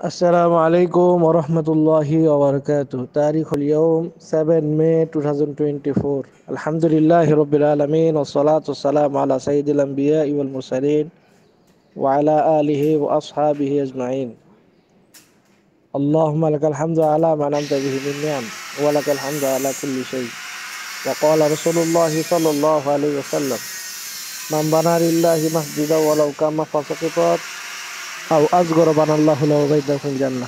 السلام عليكم ورحمة الله وبركاته. تاريخ اليوم 7 ماي 2024. الحمد لله رب العالمين والصلاة والسلام على سيد الأنبياء والمرسلين وعلى آله وأصحابه أجمعين. اللهم لك الحمد على ما أنعمت به من نعم، ولك الحمد على كل شيء. وقال رسول الله صلى الله عليه وسلم: من بنى لله مسجدا ولو كان مفرق قطط أو أصغر بنى الله له بيتا في الجنة.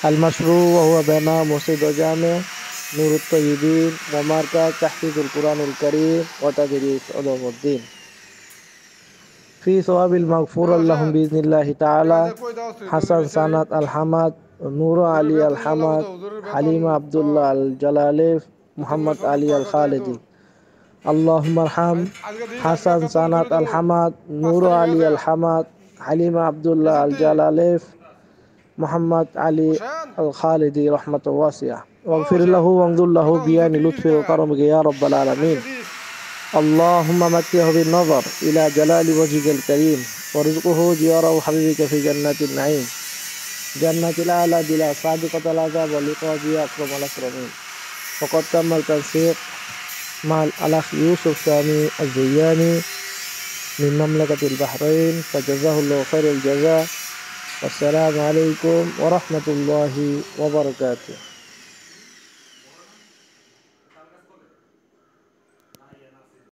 المشروع وهو بناء مسجد وجامع نور الطيبين ومركز تحفيظ القرآن الكريم وتدريس علوم الدين في ثواب المغفور لهم بإذن الله تعالى. حسن سنات الحمد، نور علي الحمد، حليم عبد الله الجلاليف، محمد علي الخالدي. اللهم ارحم حسن سنات الحمد، نور علي الحمد، حليم عبد الله الجلاليف، محمد علي الخالدي رحمة واسعة، واغفر له وانظر له بيان لطف وكرمك يا رب العالمين. اللهم متعه بالنظر إلى جلال وجهك الكريم، ورزقه جوار حبيبك في جنات النعيم، جنة الأعلى بلا سابقة العذاب واللقاء بها أكرم الأكرمين. وقد تم التنسيق مع الأخ يوسف سامي الزياني من مملكة البحرين، فجزاه الله خير الجزاء. والسلام عليكم ورحمة الله وبركاته.